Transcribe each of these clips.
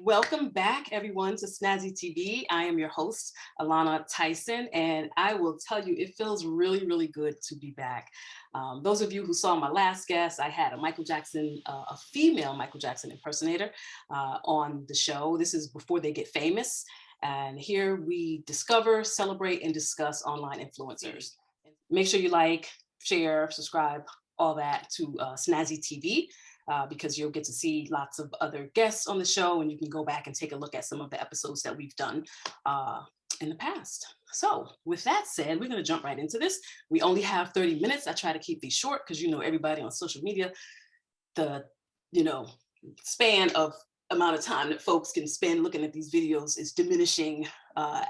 Welcome back, everyone, to Snazzy TV. I am your host, Alana Tyson, and I will tell you, it feels really, really good to be back. Those of you who saw my last guest, I had a female Michael Jackson impersonator on the show. This is before they get famous. And here we discover, celebrate, and discuss online influencers. Make sure you like, share, subscribe, all that to Snazzy TV. Because you'll get to see lots of other guests on the show, and you can go back and take a look at some of the episodes that we've done in the past. So with that said, we're going to jump right into this. We only have 30 minutes. I try to keep these short because, everybody on social media, the, span of amount of time that folks can spend looking at these videos is diminishing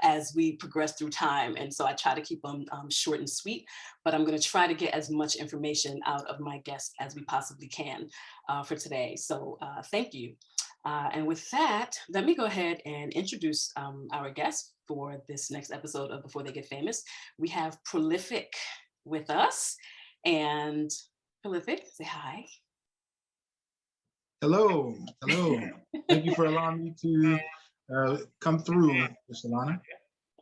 as we progress through time. And so I try to keep them short and sweet, but I'm going to try to get as much information out of my guests as we possibly can for today. So thank you. And with that, let me go ahead and introduce our guest for this next episode of Before They Get Famous. We have Prolific with us. And Prolific, say hi. Hello. Thank you for allowing me to come through, Ms. Alana.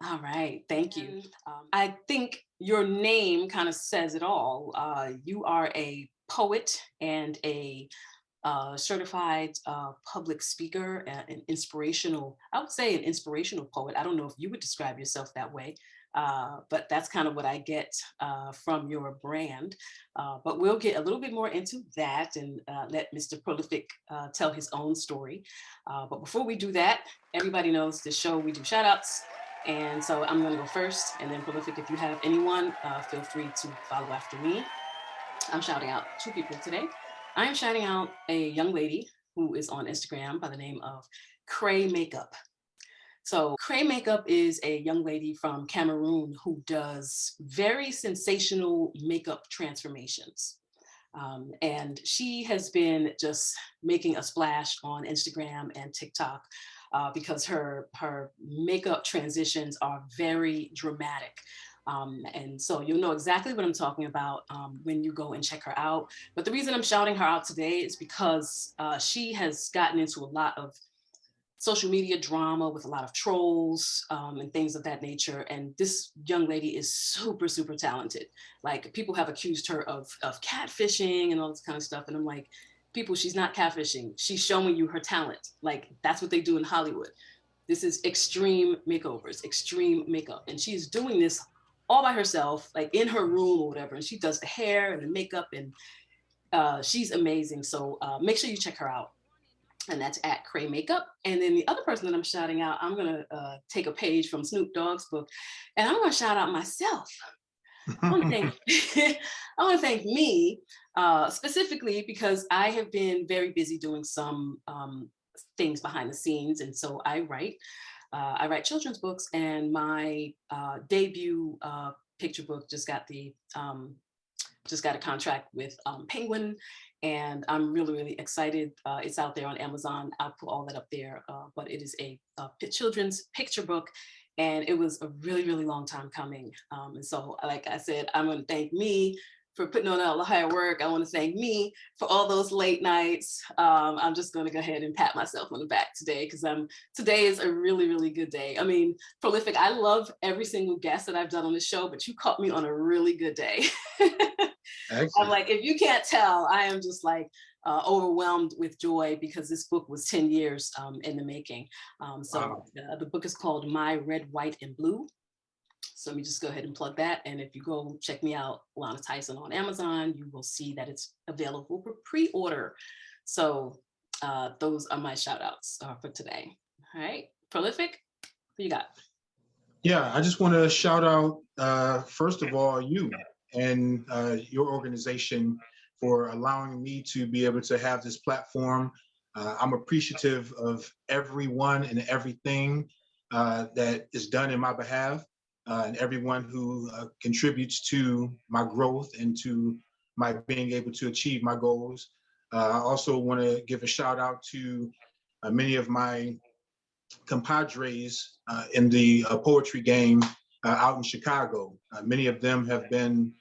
All right, thank you. I think your name kind of says it all. You are a poet and a certified public speaker, an inspirational, I would say an inspirational poet. I don't know if you would describe yourself that way, but that's kind of what I get from your brand. But we'll get a little bit more into that and let Mr. Prolific tell his own story. But before we do that, everybody knows this show, we do shout outs. And so I'm going to go first, and then Prolific, if you have anyone, feel free to follow after me. I'm shouting out two people today. I am shouting out a young lady who is on Instagram by the name of Cray Makeup. So Cray Makeup is a young lady from Cameroon who does very sensational makeup transformations. And she has been just making a splash on Instagram and TikTok because her makeup transitions are very dramatic. And so you'll know exactly what I'm talking about when you go and check her out. But the reason I'm shouting her out today is because she has gotten into a lot of social media drama with a lot of trolls and things of that nature. And this young lady is super, super talented. Like, people have accused her of catfishing and all this kind of stuff. And I'm like, people, she's not catfishing. She's showing you her talent. Like, that's what they do in Hollywood. This is extreme makeovers, extreme makeup. And she's doing this all by herself, like in her room or whatever. And she does the hair and the makeup, and she's amazing. So make sure you check her out. And that's at Cray Makeup. And then the other person that I'm shouting out, I'm going to take a page from Snoop Dogg's book, and I'm going to shout out myself. I want to thank me specifically because I have been very busy doing some things behind the scenes. And so I write children's books, and my debut picture book just got a contract with Penguin, and I'm really, really excited. It's out there on Amazon. I'll put all that up there, but it is a children's picture book, and it was a really, really long time coming. And so, like I said, I'm going to thank me for putting on all the hard work. I want to thank me for all those late nights. I'm just going to go ahead and pat myself on the back today because today is a really, really good day. I mean, Prolific, I love every single guest that I've done on the show, but you caught me on a really good day. I'm like, if you can't tell, I am just like overwhelmed with joy because this book was 10 years in the making. Wow. The book is called My Red, White, and Blue. So let me just go ahead and plug that. And if you go check me out, Alana Tyson on Amazon, you will see that it's available for pre-order. So those are my shout outs for today. All right, Prolific, who you got? Yeah, I just want to shout out, first of all, you and your organization for allowing me to be able to have this platform. I'm appreciative of everyone and everything that is done in my behalf. And everyone who contributes to my growth and to my being able to achieve my goals. I also want to give a shout out to many of my compadres in the poetry game out in Chicago. Many of them have been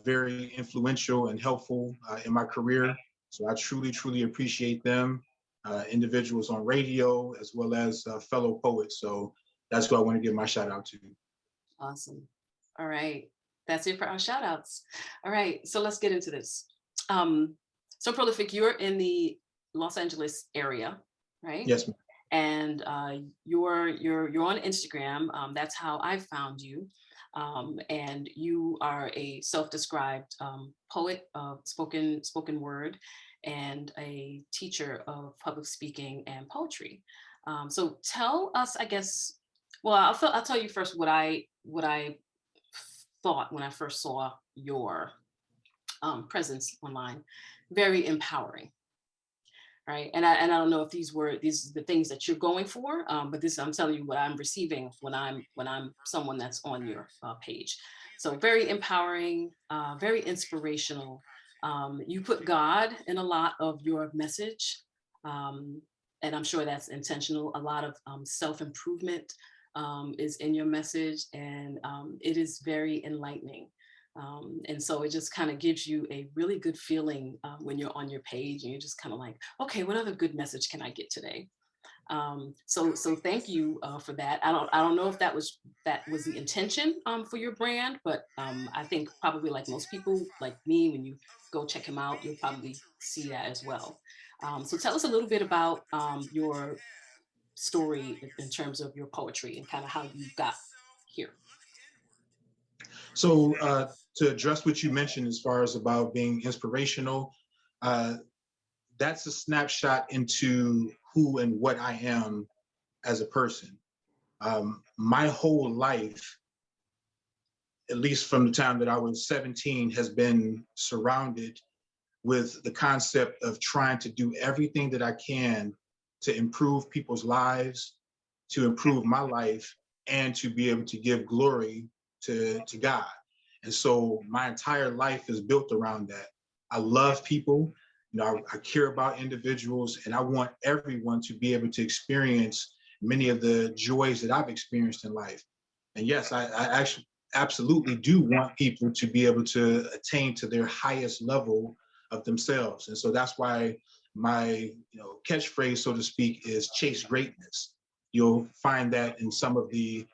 very influential and helpful in my career. So I truly, truly appreciate them. individuals on radio, as well as fellow poets. So that's who I want to give my shout out to. Awesome. All right. That's it for our shout outs. All right. So let's get into this. So Prolific, you're in the Los Angeles area, right? Yes, ma'am. And you're on Instagram. That's how I found you. And you are a self-described poet of spoken word and a teacher of public speaking and poetry. So tell us, I guess. Well, I'll tell you first what I thought when I first saw your presence online. Very empowering. Right. And I don't know if these are the things that you're going for, but this, I'm telling you what I'm receiving when I'm someone that's on your page. So very empowering, very inspirational. You put God in a lot of your message. And I'm sure that's intentional. A lot of self-improvement is in your message, and it is very enlightening. And so it just kind of gives you a really good feeling when you're on your page and you're just kind of like, okay, what other good message can I get today? So thank you for that. I don't know if that was the intention for your brand, but I think probably like most people like me, when you go check him out, you'll probably see that as well. So tell us a little bit about your story in terms of your poetry and kind of how you got here. So to address what you mentioned as far as about being inspirational, that's a snapshot into who and what I am as a person. My whole life, at least from the time that I was 17, has been surrounded with the concept of trying to do everything that I can to improve people's lives, to improve my life, and to be able to give glory to God. And so my entire life is built around that. I love people, I care about individuals, and I want everyone to be able to experience many of the joys that I've experienced in life. And yes, I actually absolutely do want people to be able to attain to their highest level of themselves. And so that's why my catchphrase, so to speak, is chase greatness. You'll find that in some of the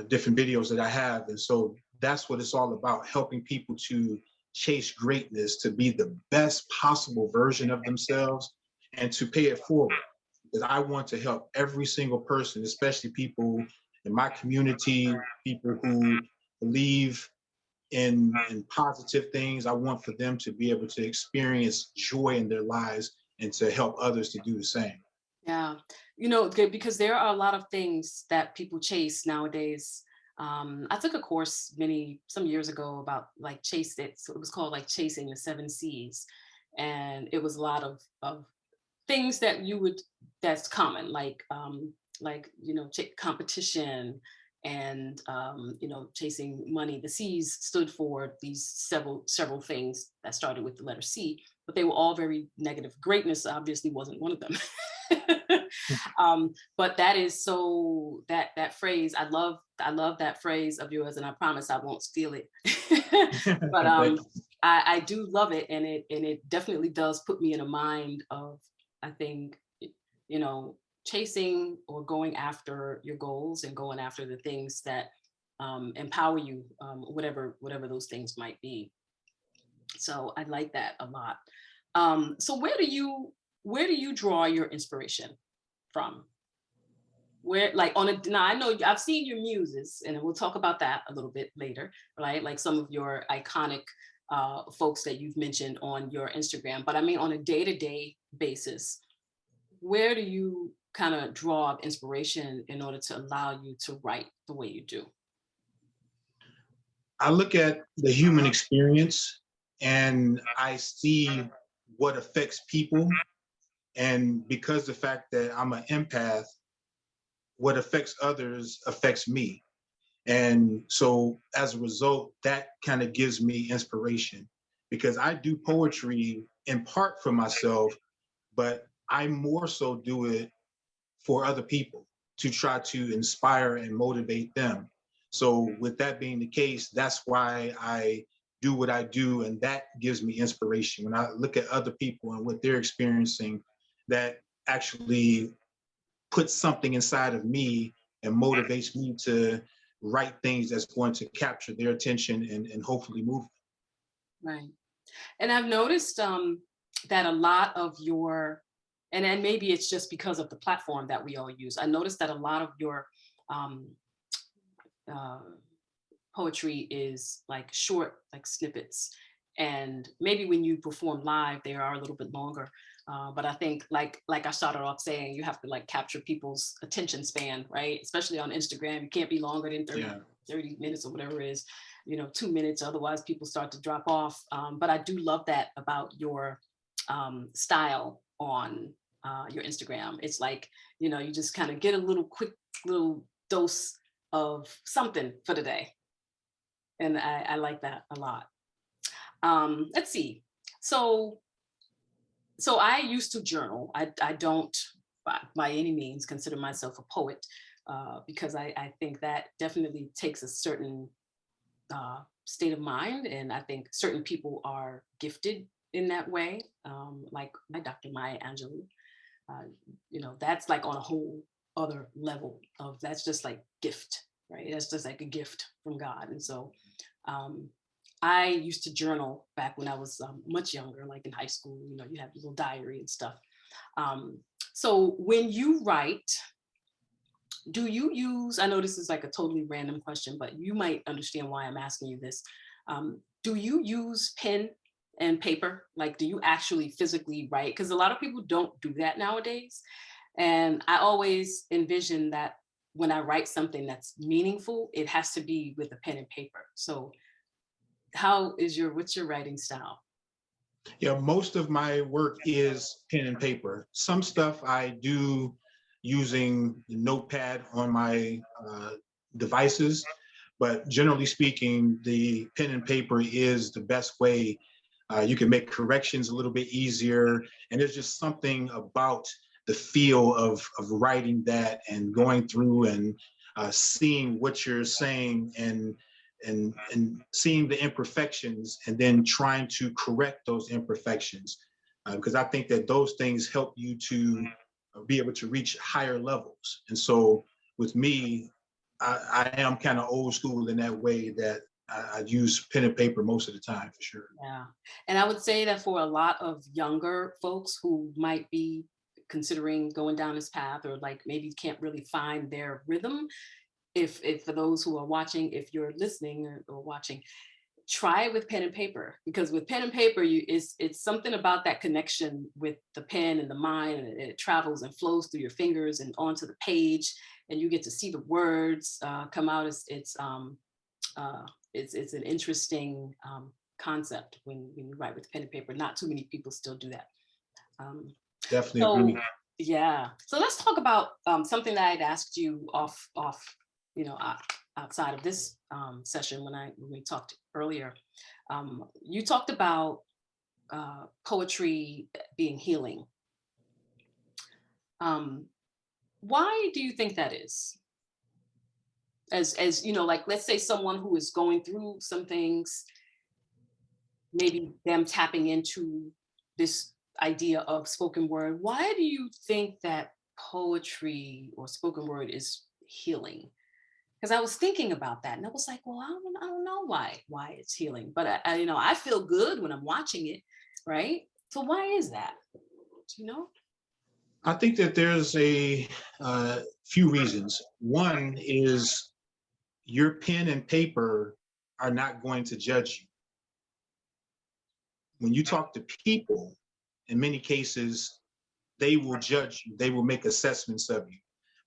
different videos that I have. And so that's what it's all about, helping people to chase greatness, to be the best possible version of themselves and to pay it forward. Because I want to help every single person, especially people in my community, people who believe in positive things. I want for them to be able to experience joy in their lives and to help others to do the same. Yeah, because there are a lot of things that people chase nowadays. I took a course some years ago about like so it was called like Chasing the Seven C's. And it was a lot of things that that's common, like competition and chasing money. The C's stood for these several things that started with the letter C, but they were all very negative. Greatness obviously wasn't one of them. But that is so that phrase, I love that phrase of yours, and I promise I won't steal it. But I do love it, and it definitely does put me in a mind of, I think, chasing or going after your goals and going after the things that empower you, whatever those things might be. So I like that a lot. So where do you draw your inspiration from? Where, like, now I know I've seen your muses, and we'll talk about that a little bit later, right? Like some of your iconic folks that you've mentioned on your Instagram. But I mean, on a day-to-day basis, where do you kind of draw inspiration in order to allow you to write the way you do? I look at the human experience and I see what affects people. And because the fact that I'm an empath, what affects others affects me. And so as a result, that kind of gives me inspiration, because I do poetry in part for myself, but I more so do it for other people to try to inspire and motivate them. So with that being the case, that's why I do what I do, and that gives me inspiration. When I look at other people and what they're experiencing, that actually puts something inside of me and motivates me to write things that's going to capture their attention and hopefully move them. Right. And I've noticed that a lot of your, and maybe it's just because of the platform that we all use. I noticed that a lot of your um, uh, poetry is like short, like snippets. And maybe when you perform live, they are a little bit longer. But I think like I started off saying, you have to like capture people's attention span, right? Especially on Instagram, you can't be longer than 30 minutes or whatever it is, 2 minutes, otherwise people start to drop off. But I do love that about your style on your Instagram. It's like, you just kind of get a little quick little dose of something for the day. And I like that a lot. Let's see. So I used to journal. I don't by any means consider myself a poet because I think that definitely takes a certain state of mind. And I think certain people are gifted in that way, like my Dr. Maya Angelou. That's like on a whole other level of that's just like gift, right? That's just like a gift from God. And so I used to journal back when I was much younger, like in high school. You have a little diary and stuff. So when you write, do you use, I know this is like a totally random question, but you might understand why I'm asking you this. Do you use pen and paper? Like, do you actually physically write? Because a lot of people don't do that nowadays. And I always envision that when I write something that's meaningful, it has to be with a pen and paper. So what's your writing style? Yeah, most of my work is pen and paper. Some stuff I do using Notepad on my devices, but generally speaking, the pen and paper is the best way. You can make corrections a little bit easier, and there's just something about the feel of writing that and going through and seeing what you're saying and seeing the imperfections and then trying to correct those imperfections, because I think that those things help you to be able to reach higher levels. And so with me, I am kind of old school in that way that I use pen and paper most of the time for sure. Yeah. And I would say that for a lot of younger folks who might be considering going down this path or like maybe can't really find their rhythm, if for those who are watching, if you're listening or watching, try it with pen and paper, because with pen and paper, it's something about that connection with the pen and the mind, and it travels and flows through your fingers and onto the page, and you get to see the words come out. It's an interesting concept when you write with pen and paper. Not too many people still do that. Definitely So agree. yeah, so let's talk about something that I'd asked you off outside of this session when we talked earlier. You talked about poetry being healing. Why do you think that is? As like, let's say someone who is going through some things, maybe them tapping into this idea of spoken word. Why do you think that poetry or spoken word is healing? Because I was thinking about that and I was like, well, I don't know why it's healing, but I feel good when I'm watching it, right? So why is that? Do you know? I think that there's a few reasons. One is your pen and paper are not going to judge you. When you talk to people, in many cases, they will judge you, they will make assessments of you.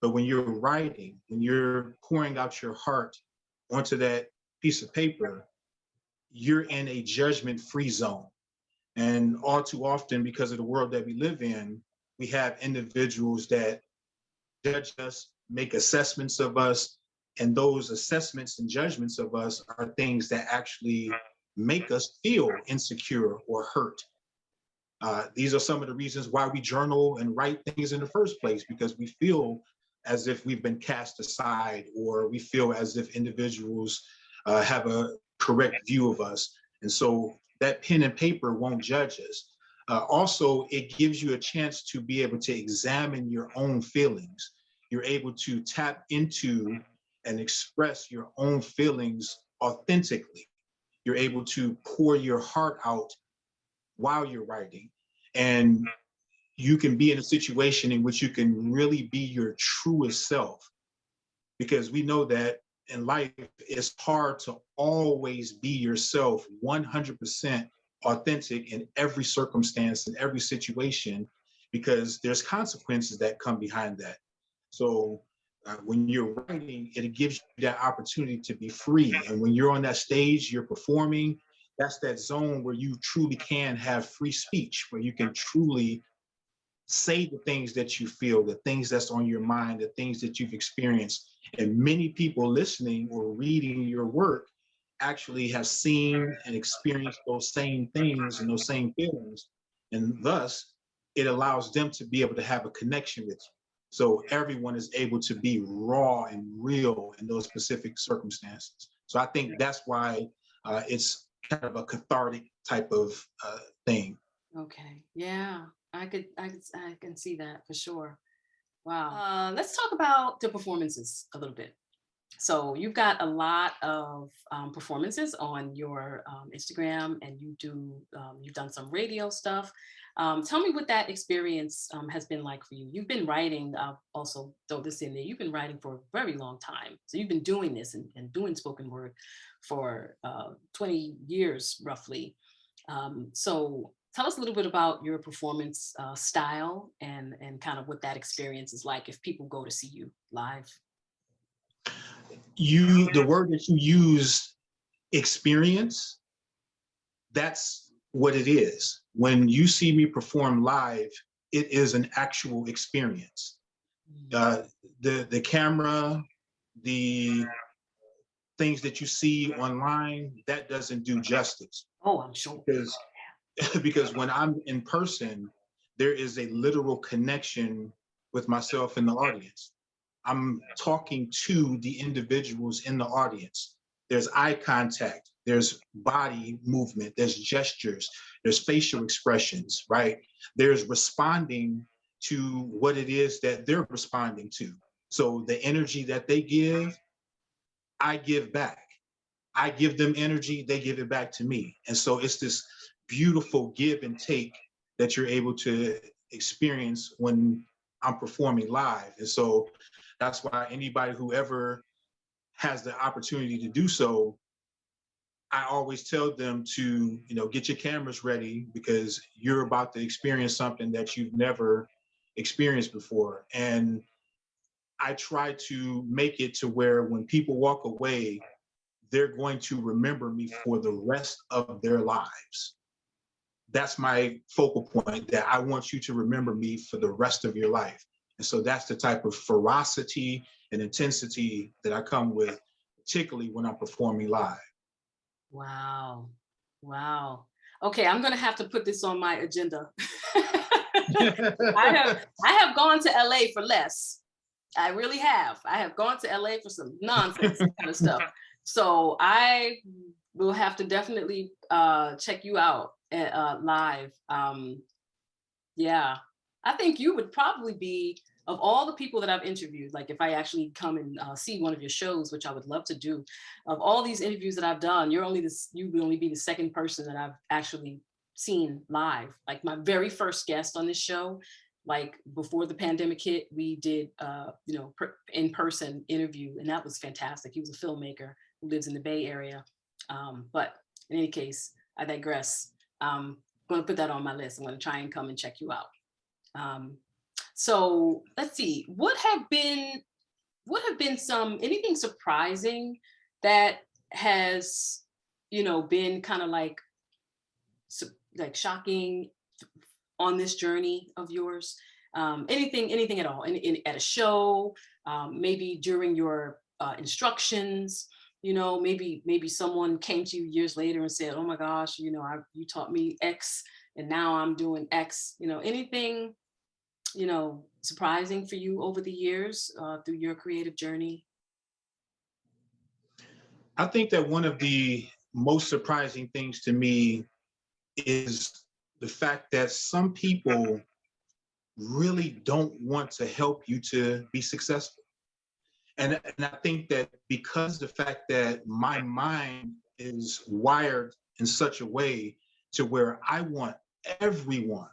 But when you're writing, when you're pouring out your heart onto that piece of paper, you're in a judgment-free zone. And all too often, because of the world that we live in, we have individuals that judge us, make assessments of us, and those assessments and judgments of us are things that actually make us feel insecure or hurt. These are some of the reasons why we journal and write things in the first place, because we feel as if we've been cast aside, or we feel as if individuals have a correct view of us. And so that pen and paper won't judge us. Also, it gives you a chance to be able to examine your own feelings. You're able to tap into and express your own feelings authentically. You're able to pour your heart out while you're writing. And you can be in a situation in which you can really be your truest self, because we know that in life it's hard to always be yourself 100% authentic in every circumstance, in every situation, because there's consequences that come behind that. So when you're writing, it gives you that opportunity to be free. And when you're on that stage, you're performing, that's that zone where you truly can have free speech, where you can truly say the things that you feel, the things that's on your mind, the things that you've experienced. And many people listening or reading your work actually have seen and experienced those same things and those same feelings. And thus, it allows them to be able to have a connection with you. So everyone is able to be raw and real in those specific circumstances. So I think that's why it's kind of a cathartic type of thing. Okay. Yeah. I can see that for sure. Wow. Let's talk about the performances a little bit. So you've got a lot of performances on your Instagram, and you've done some radio stuff. Tell me what that experience has been like for you. You've been writing, also throw this in there, you've been writing for a very long time. So you've been doing this and doing spoken word for 20 years roughly. So tell us a little bit about your performance style and kind of what that experience is like if people go to see you live. The word that you use, experience, that's what it is. When you see me perform live, it is an actual experience. The camera, the things that you see online, that doesn't do justice. Oh, I'm sure. Because when I'm in person, there is a literal connection with myself and the audience. I'm talking to the individuals in the audience. There's eye contact, there's body movement, there's gestures, there's facial expressions, right? There's responding to what it is that they're responding to. So the energy that they give, I give back. I give them energy, they give it back to me. And so it's this beautiful give and take that you're able to experience when I'm performing live. And so that's why anybody who ever has the opportunity to do so, I always tell them to, get your cameras ready, because you're about to experience something that you've never experienced before. And I try to make it to where when people walk away, they're going to remember me for the rest of their lives. That's my focal point, that I want you to remember me for the rest of your life. And so that's the type of ferocity and intensity that I come with, particularly when I'm performing live. Wow. Wow. Okay, I'm gonna have to put this on my agenda. I have gone to LA for less. I really have. I have gone to LA for some nonsense kind of stuff. So I will have to definitely check you out live. Yeah, I think you would probably be, of all the people that I've interviewed, like if I actually come and see one of your shows, which I would love to do, of all these interviews that I've done, you would only be the second person that I've actually seen live. Like my very first guest on this show, like before the pandemic hit, we did in-person interview, and that was fantastic. He was a filmmaker who lives in the Bay Area. But in any case, I digress. I'm going to put that on my list. I'm going to try and come and check you out. So let's see, what have been anything surprising that has, been kind of like shocking on this journey of yours? Anything at all, at a show, maybe during your instructions, maybe someone came to you years later and said, oh my gosh, you taught me X and now I'm doing X, anything, surprising for you over the years through your creative journey? I think that one of the most surprising things to me is the fact that some people really don't want to help you to be successful. And I think that because the fact that my mind is wired in such a way to where I want everyone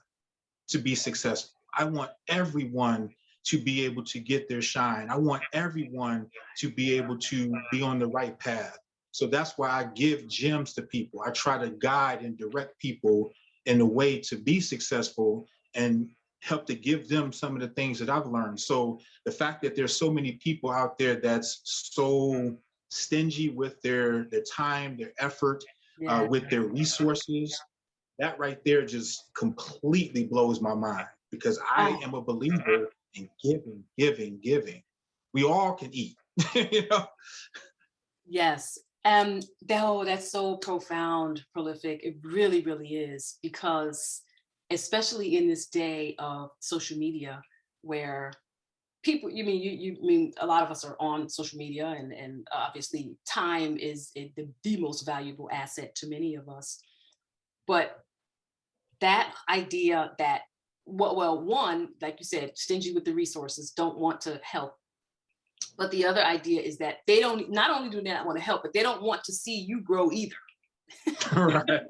to be successful. I want everyone to be able to get their shine. I want everyone to be able to be on the right path. So that's why I give gems to people. I try to guide and direct people in a way to be successful and help to give them some of the things that I've learned. So the fact that there's so many people out there that's so stingy with their time, their effort, Yeah. with their resources, that right there just completely blows my mind, because I am a believer in giving, giving, giving. We all can eat, you know? Yes. That's so profound, Prolific. It really, really is, because especially in this day of social media, where people, you mean a lot of us are on social media, and obviously time is the most valuable asset to many of us. But that idea that, well, one, like you said, stingy with the resources, don't want to help. But the other idea is that they don't, not only do they not want to help, but they don't want to see you grow either. Right.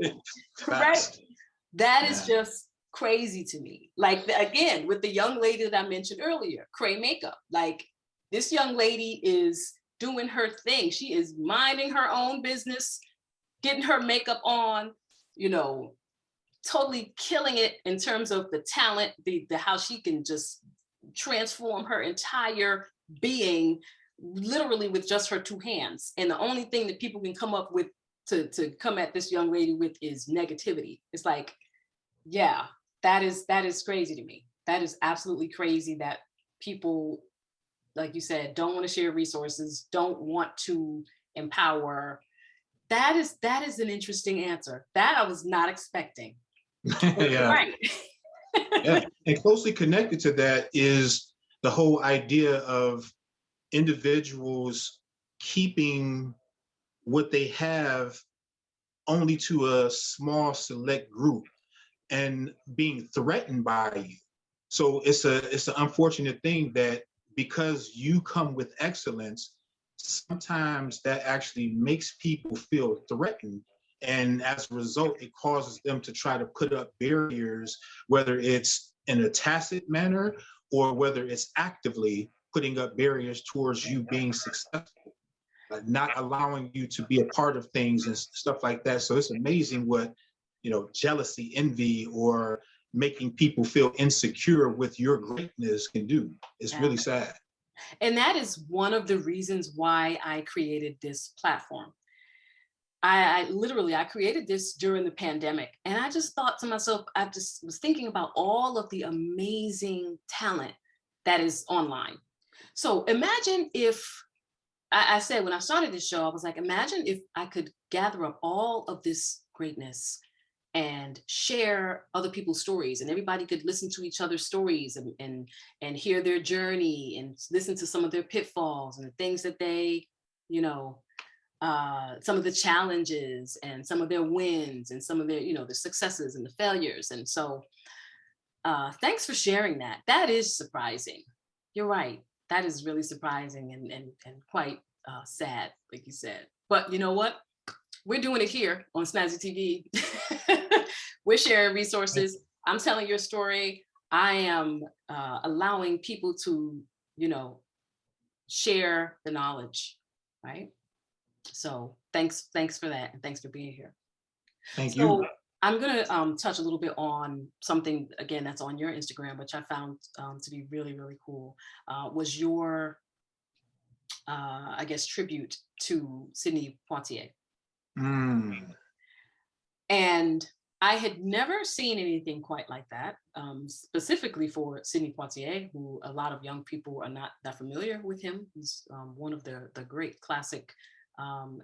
Right? That is Yeah. just crazy to me. Like, again, with the young lady that I mentioned earlier, Cray Makeup, like, this young lady is doing her thing. She is minding her own business, getting her makeup on, totally killing it in terms of the talent, the how she can just transform her entire being literally with just her two hands. And the only thing that people can come up with to come at this young lady with is negativity. It's like, yeah, that is crazy to me. That is absolutely crazy that people, like you said, don't want to share resources, don't want to empower. That is an interesting answer that I was not expecting. Yeah. Right. Yeah. And closely connected to that is the whole idea of individuals keeping what they have only to a small select group and being threatened by you. So it's an unfortunate thing that because you come with excellence, sometimes that actually makes people feel threatened. And as a result, it causes them to try to put up barriers, whether it's in a tacit manner or whether it's actively putting up barriers towards you being successful, not allowing you to be a part of things and stuff like that. So it's amazing what, jealousy, envy, or making people insecure with your greatness can do. It's really sad. And that is one of the reasons why I created this platform. I literally created this during the pandemic, and I just thought to myself, I just was thinking about all of the amazing talent that is online. So imagine if I said, when I started this show, I was like, imagine if I could gather up all of this greatness and share other people's stories, and everybody could listen to each other's stories and hear their journey and listen to some of their pitfalls and the things that they, some of the challenges and some of their wins and some of their, the successes and the failures. And so thanks for sharing that. That is surprising. You're right. That is really surprising and quite sad, like you said. But you know what? We're doing it here on Snazzy TV. We're sharing resources. I'm telling your story. I am allowing people to, share the knowledge, right? So thanks for that, and thanks for being here. Thank So you. I'm gonna touch a little bit on something again that's on your Instagram, which I found to be really, really cool. Was your, I guess, tribute to Sidney Poitier. Mm. And I had never seen anything quite like that, specifically for Sidney Poitier, who a lot of young people are not that familiar with him. He's one of the great classic, well,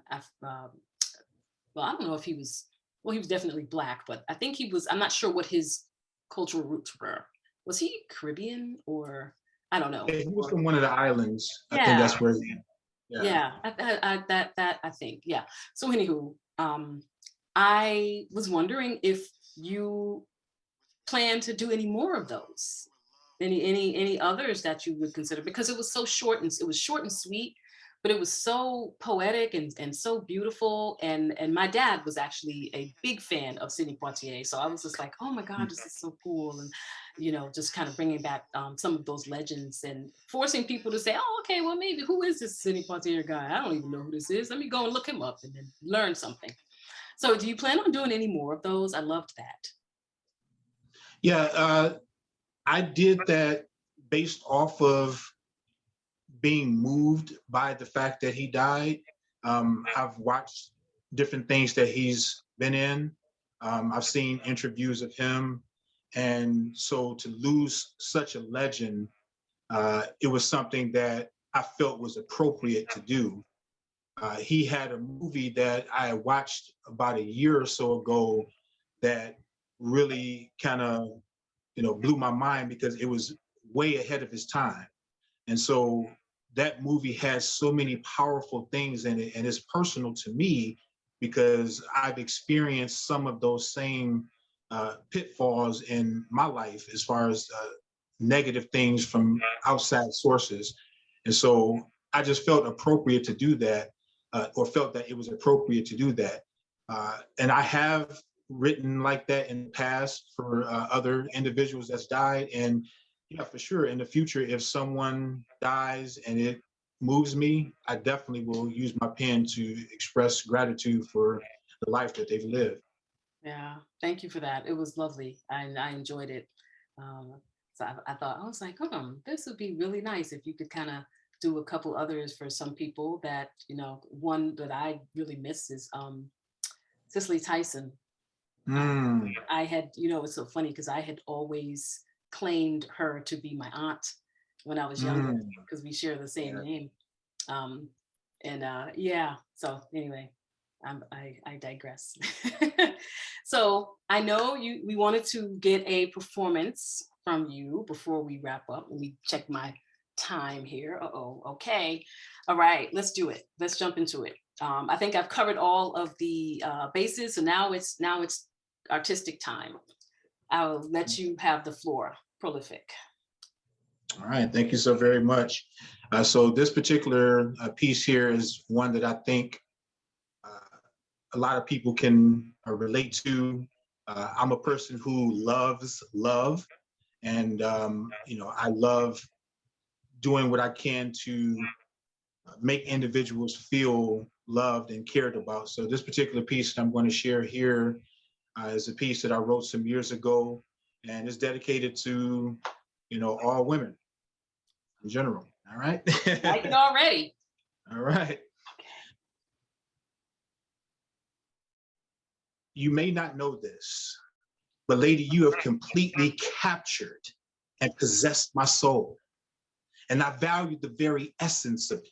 I don't know if he was, well, he was definitely Black, but I think he was, I'm not sure what his cultural roots were. Was he Caribbean, or I don't know. Yeah, he was from one of the islands. Yeah. I think that's where I think, yeah. So anywho, I was wondering if you plan to do any more of those? Any others that you would consider? Because it was so short, and it was short and sweet, but it was so poetic and so beautiful. And my dad was actually a big fan of Sidney Poitier, so I was just like, oh my God, this is so cool. And just kind of bringing back some of those legends and forcing people to say, oh, okay, well, maybe who is this Sidney Poitier guy? I don't even know who this is. Let me go and look him up and then learn something. So do you plan on doing any more of those? I loved that. Yeah, I did that based off of being moved by the fact that he died. I've watched different things that he's been in. I've seen interviews of him. And so to lose such a legend, it was something that I felt was appropriate to do. He had a movie that I watched about a year or so ago that really kind of, blew my mind because it was way ahead of his time. And so that movie has so many powerful things in it, and it's personal to me because I've experienced some of those same pitfalls in my life as far as negative things from outside sources. And so I just felt appropriate to do that, or felt that it was appropriate to do that. And I have written like that in the past for other individuals that's died. And yeah, for sure, in the future, if someone dies and it moves me, I definitely will use my pen to express gratitude for the life that they've lived. Yeah, thank you for that. It was lovely. I enjoyed it. So I thought, I was like, this would be really nice if you could kind of do a couple others for some people that, one that I really miss is Cicely Tyson. I had, it's so funny because I had always claimed her to be my aunt when I was younger because we share the same name. Yeah, so anyway, I digress. So I know we wanted to get a performance from you before we wrap up. Let me check my time here. Okay. All right, let's do it. Let's jump into it. I think I've covered all of the bases, so now it's artistic time. I'll let you have the floor. Prolific. All right, thank you so very much. So this particular piece here is one that I think a lot of people can relate to. I'm a person who loves love, and I love doing what I can to make individuals feel loved and cared about. So this particular piece that I'm going to share here is a piece that I wrote some years ago, and it's dedicated to, all women in general. All right. Like it already. All right. You may not know this, but lady, you have completely captured and possessed my soul. And I value the very essence of you.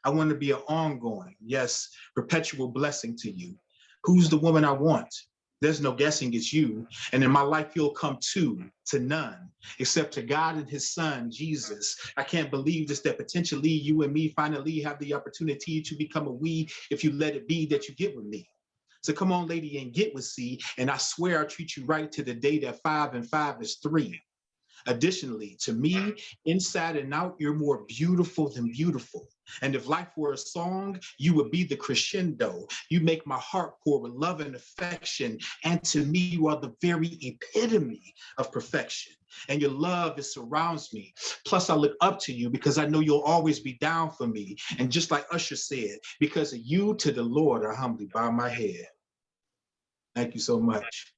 I want to be an ongoing, yes, perpetual blessing to you. Who's the woman I want? There's no guessing, it's you. And in my life, you'll come to none, except to God and his son, Jesus. I can't believe this, that potentially you and me finally have the opportunity to become a we if you let it be that you get with me. So come on, lady, and get with C. And I swear I'll treat you right to the day that 5 and 5 is 3. Additionally, to me, inside and out, you're more beautiful than beautiful. And if life were a song, you would be the crescendo. You make my heart pour with love and affection. And to me, you are the very epitome of perfection. And your love, it surrounds me. Plus, I look up to you because I know you'll always be down for me. And just like Usher said, because of you, to the Lord, I humbly bow my head. Thank you so much.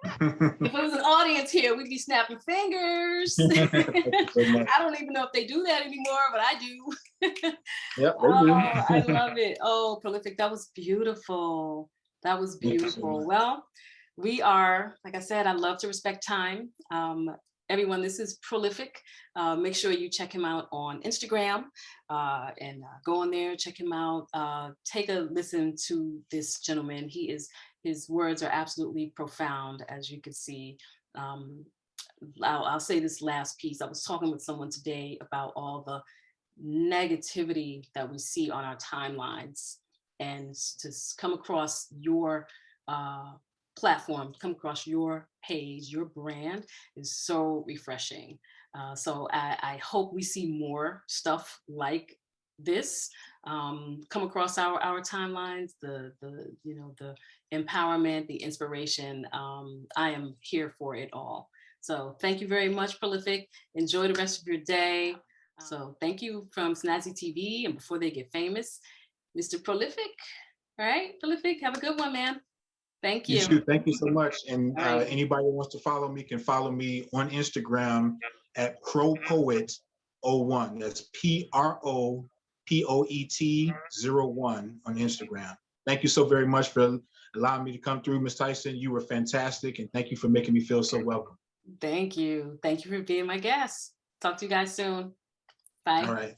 If it was an audience here, we'd be snapping fingers. I don't even know if they do that anymore, but I do. Yep, I love it. Oh, Prolific, that was beautiful. That was beautiful. Well, we are, like I said, I love to respect time. Everyone, this is Prolific. Make sure you check him out on Instagram and go on there, check him out. Take a listen to this gentleman. His words are absolutely profound, as you can see. I'll say this last piece. I was talking with someone today about all the negativity that we see on our timelines, and to come across your platform, come across your page, your brand is so refreshing. So I hope we see more stuff like this come across our timelines, the empowerment, the inspiration. I am here for it all. So thank you very much, Prolific. Enjoy the rest of your day. So thank you from Snazzy TV, and before they get famous, Mr. Prolific. All right, Prolific, have a good one, man. Thank You you. too. Thank you so much. And All right. anybody who wants to follow me can follow me on Instagram at ProPoet01. That's PROPOET01 on Instagram. Thank you so very much for allowing me to come through, Ms. Tyson. You were fantastic, and thank you for making me feel so welcome. Thank you. Thank you for being my guest. Talk to you guys soon. Bye. All right.